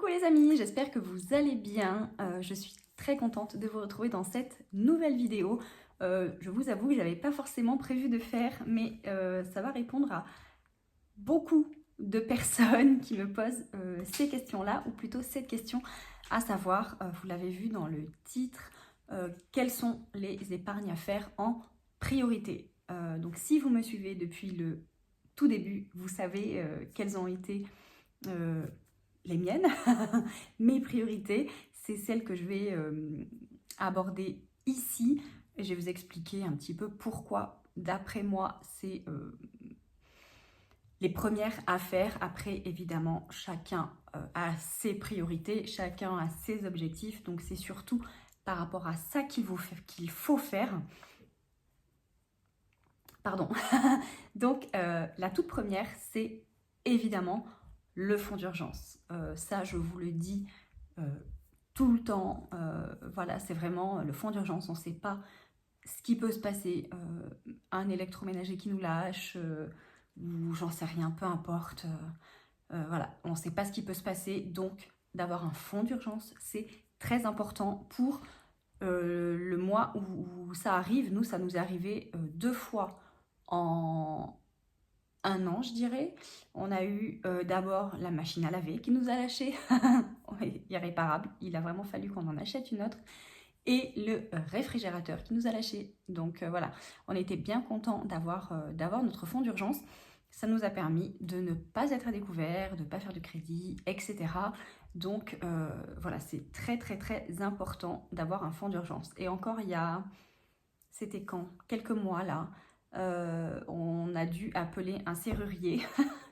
les amis, j'espère que vous allez bien. Je suis très contente de vous retrouver dans cette nouvelle vidéo. Je vous avoue que je n'avais pas forcément prévu de faire, mais ça va répondre à beaucoup de personnes qui me posent ces questions-là, ou plutôt cette question, à savoir, vous l'avez vu dans le titre, quelles sont les épargnes à faire en priorité. Donc si vous me suivez depuis le tout début, vous savez quelles ont été les miennes, mes priorités, c'est celles que je vais aborder ici. Je vais vous expliquer un petit peu pourquoi, d'après moi, c'est les premières à faire. Après, évidemment, chacun a ses priorités, chacun a ses objectifs. Donc, c'est surtout par rapport à ça qu'il faut faire. Pardon. Donc, la toute première, c'est évidemment le fonds d'urgence. Ça, je vous le dis tout le temps. Voilà, c'est vraiment le fonds d'urgence. On ne sait pas ce qui peut se passer. Un électroménager qui nous lâche, ou j'en sais rien, peu importe. Voilà, on ne sait pas ce qui peut se passer. Donc, d'avoir un fonds d'urgence, c'est très important pour le mois où ça arrive. Nous, ça nous est arrivé 2 fois en 1 an, je dirais. On a eu d'abord la machine à laver qui nous a lâché, irréparable. Il a vraiment fallu qu'on en achète une autre. Et le réfrigérateur qui nous a lâché. Donc voilà, on était bien contents d'avoir notre fonds d'urgence. Ça nous a permis de ne pas être à découvert, de ne pas faire de crédit, etc. Donc voilà, c'est très très très important d'avoir un fonds d'urgence. Et encore, c'était quand? Quelques mois là, on a dû appeler un serrurier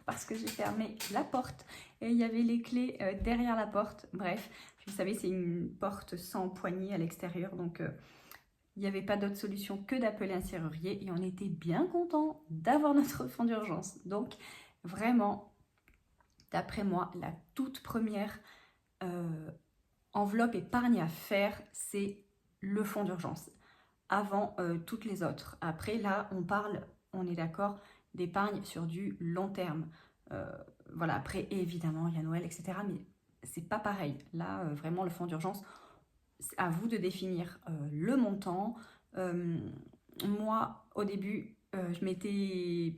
parce que j'ai fermé la porte et il y avait les clés derrière la porte. Bref, vous savez, c'est une porte sans poignée à l'extérieur, donc il n'y avait pas d'autre solution que d'appeler un serrurier et on était bien content d'avoir notre fonds d'urgence. Donc vraiment, d'après moi, la toute première enveloppe épargne à faire, c'est le fonds d'urgence avant toutes les autres. Après, là, on est d'accord, d'épargne sur du long terme. Voilà, après, évidemment, il y a Noël, etc. Mais c'est pas pareil. Là, vraiment, le fonds d'urgence, c'est à vous de définir le montant. Moi, au début, je m'étais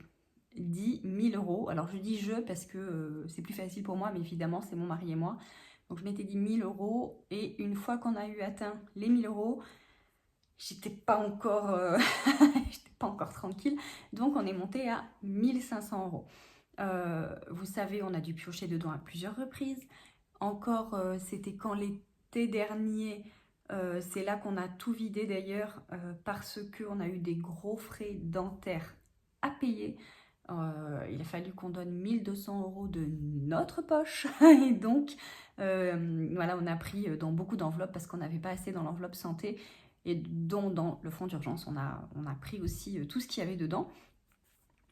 dit 1 000 €. Alors, je dis je parce que c'est plus facile pour moi, mais évidemment, c'est mon mari et moi. Donc, je m'étais dit 1 000 € et une fois qu'on a eu atteint les 1 000 €, j'étais pas encore, j'étais pas encore tranquille. Donc, on est monté à 1 500 €. Vous savez, on a dû piocher dedans à plusieurs reprises. Encore, c'était quand l'été dernier, c'est là qu'on a tout vidé d'ailleurs, parce qu'on a eu des gros frais dentaires à payer. Il a fallu qu'on donne 1 200 € de notre poche. Et donc, voilà, on a pris dans beaucoup d'enveloppes parce qu'on n'avait pas assez dans l'enveloppe santé. Et dont dans le fonds d'urgence, on a pris aussi tout ce qu'il y avait dedans.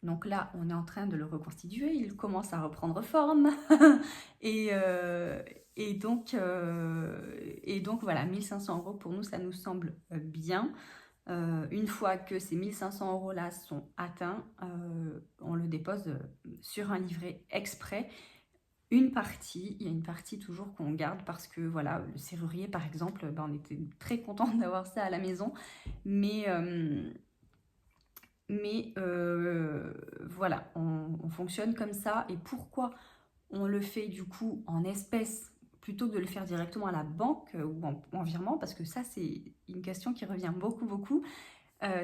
Donc là, on est en train de le reconstituer, il commence à reprendre forme. et, euh, et donc voilà, 1500 € pour nous, ça nous semble bien. Une fois que ces 1500 € là sont atteints, on le dépose sur un livret exprès. Il y a une partie toujours qu'on garde parce que voilà, le serrurier par exemple, on était très contents d'avoir ça à la maison, mais voilà, on fonctionne comme ça. Et pourquoi on le fait du coup en espèces plutôt que de le faire directement à la banque ou en virement? Parce que ça, c'est une question qui revient beaucoup.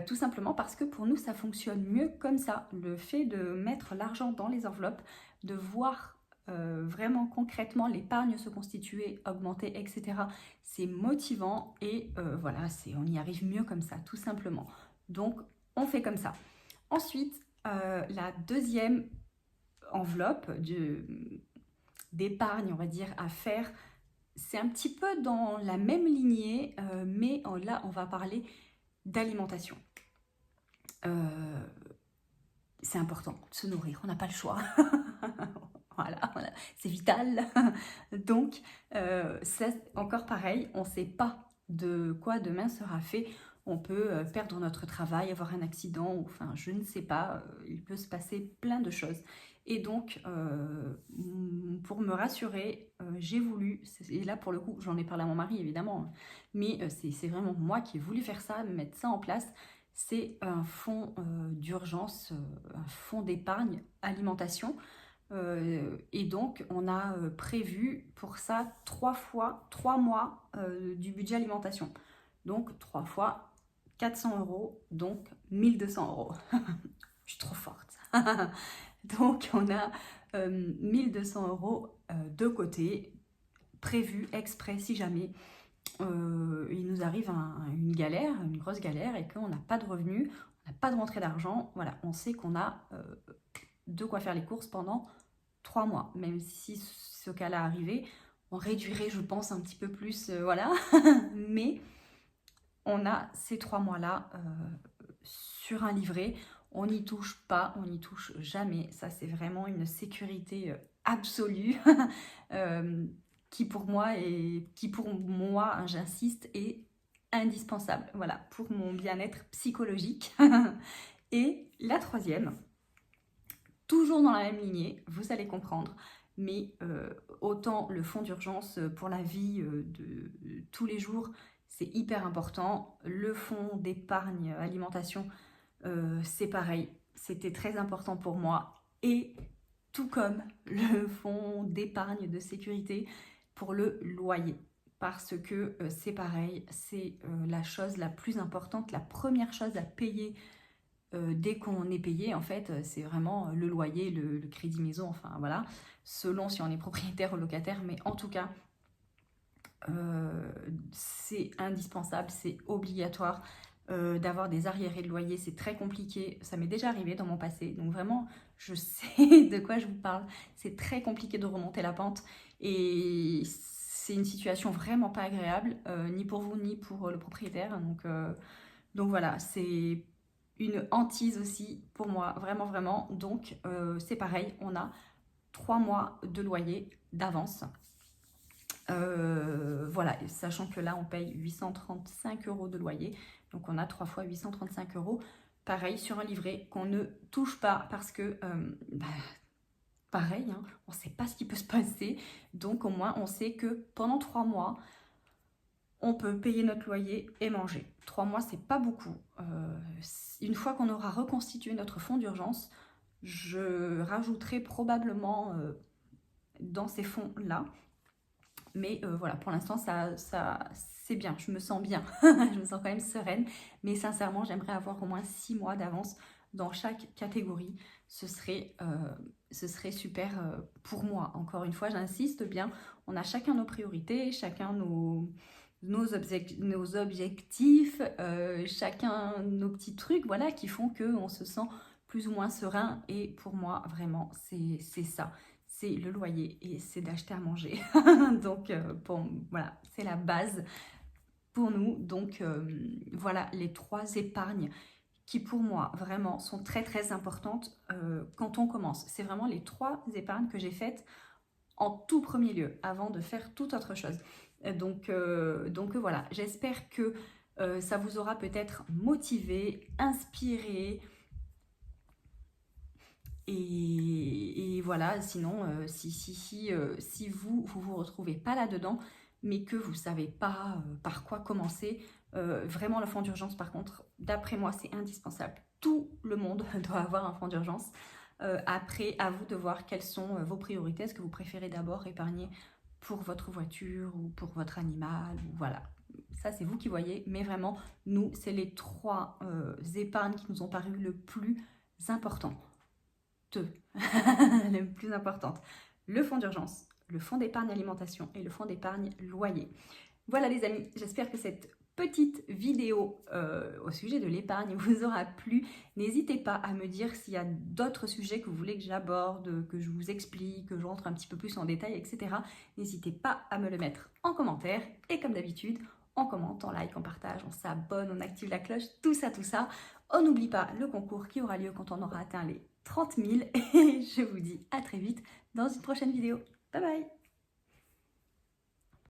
Tout simplement parce que pour nous, ça fonctionne mieux comme ça. Le fait de mettre l'argent dans les enveloppes, de voir vraiment concrètement l'épargne se constituer, augmenter, etc. C'est motivant et voilà, on y arrive mieux comme ça, tout simplement. Donc, on fait comme ça. Ensuite, la deuxième enveloppe d'épargne, on va dire, à faire, c'est un petit peu dans la même lignée, mais là, on va parler d'alimentation. C'est important de se nourrir, on n'a pas le choix. voilà, c'est vital. Donc, ça, encore pareil, on ne sait pas de quoi demain sera fait. On peut perdre notre travail, avoir un accident, ou, enfin, je ne sais pas, il peut se passer plein de choses. Et donc, pour me rassurer, j'ai voulu, et là pour le coup, j'en ai parlé à mon mari évidemment, mais c'est vraiment moi qui ai voulu faire ça, mettre ça en place. C'est un fonds d'urgence, un fonds d'épargne alimentation. Et donc, on a prévu pour ça 3 mois du budget alimentation. Donc, 3 fois 400 euros, donc 1 200 euros. Je suis trop forte. Donc, on a 1 200 euros de côté, prévu exprès si jamais il nous arrive une galère, une grosse galère, et qu'on n'a pas de revenus, on n'a pas de rentrée d'argent. Voilà, on sait qu'on a de quoi faire les courses pendant 3 mois. Même si ce cas-là arrivait, on réduirait, je pense, un petit peu plus, voilà. Mais on a ces 3 mois-là sur un livret. On n'y touche pas, on n'y touche jamais. Ça, c'est vraiment une sécurité absolue qui pour moi, j'insiste, est indispensable. Voilà, pour mon bien-être psychologique. Et la troisième, toujours dans la même lignée, vous allez comprendre, mais autant le fonds d'urgence pour la vie de tous les jours, c'est hyper important. Le fonds d'épargne alimentation, c'est pareil, c'était très important pour moi. Et tout comme le fonds d'épargne de sécurité pour le loyer. Parce que c'est pareil, c'est la chose la plus importante, la première chose à payer dès qu'on est payé, en fait, c'est vraiment le loyer, le crédit maison, enfin voilà, selon si on est propriétaire ou locataire, mais en tout cas, c'est indispensable, c'est obligatoire d'avoir des arriérés de loyer, c'est très compliqué, ça m'est déjà arrivé dans mon passé, donc vraiment, je sais de quoi je vous parle, c'est très compliqué de remonter la pente, et c'est une situation vraiment pas agréable, ni pour vous, ni pour le propriétaire, donc voilà, c'est une hantise aussi pour moi, vraiment, vraiment. Donc, c'est pareil, on a 3 mois de loyer d'avance. Voilà, sachant que là, on paye 835 euros de loyer. Donc, on a 3 fois 835 euros. Pareil, sur un livret qu'on ne touche pas parce que, pareil, hein, on ne sait pas ce qui peut se passer. Donc, au moins, on sait que pendant 3 mois, on peut payer notre loyer et manger. 3 mois, c'est pas beaucoup. Une fois qu'on aura reconstitué notre fonds d'urgence, je rajouterai probablement dans ces fonds-là. Mais voilà, pour l'instant, c'est bien. Je me sens bien. Je me sens quand même sereine. Mais sincèrement, j'aimerais avoir au moins 6 mois d'avance dans chaque catégorie. Ce serait super pour moi. Encore une fois, j'insiste bien. On a chacun nos priorités, chacun nos objectifs, chacun nos petits trucs, voilà, qui font qu'on se sent plus ou moins serein. Et pour moi, vraiment, c'est ça. C'est le loyer et c'est d'acheter à manger. Donc, bon, voilà, c'est la base pour nous. Donc, voilà les 3 épargnes qui, pour moi, vraiment, sont très, très importantes quand on commence. C'est vraiment les 3 épargnes que j'ai faites en tout premier lieu, avant de faire toute autre chose. Donc voilà, j'espère que ça vous aura peut-être motivé, inspiré. Et voilà, sinon, si vous retrouvez pas là-dedans, mais que vous savez pas par quoi commencer, vraiment le fonds d'urgence, par contre, d'après moi, c'est indispensable. Tout le monde doit avoir un fonds d'urgence. Après, à vous de voir quelles sont vos priorités. Est-ce que vous préférez d'abord épargner pour votre voiture ou pour votre animal, ou voilà. Ça, c'est vous qui voyez, mais vraiment, nous, c'est les 3 épargnes qui nous ont paru le plus important. Les plus importantes. Le fonds d'urgence, le fonds d'épargne alimentation et le fonds d'épargne loyer. Voilà les amis, j'espère que cette petite vidéo au sujet de l'épargne vous aura plu. N'hésitez pas à me dire s'il y a d'autres sujets que vous voulez que j'aborde, que je vous explique, que je rentre un petit peu plus en détail, etc. N'hésitez pas à me le mettre en commentaire. Et comme d'habitude, on commente, on like, on partage, on s'abonne, on active la cloche, tout ça, tout ça. On n'oublie pas le concours qui aura lieu quand on aura atteint les 30 000. Et je vous dis à très vite dans une prochaine vidéo. Bye bye!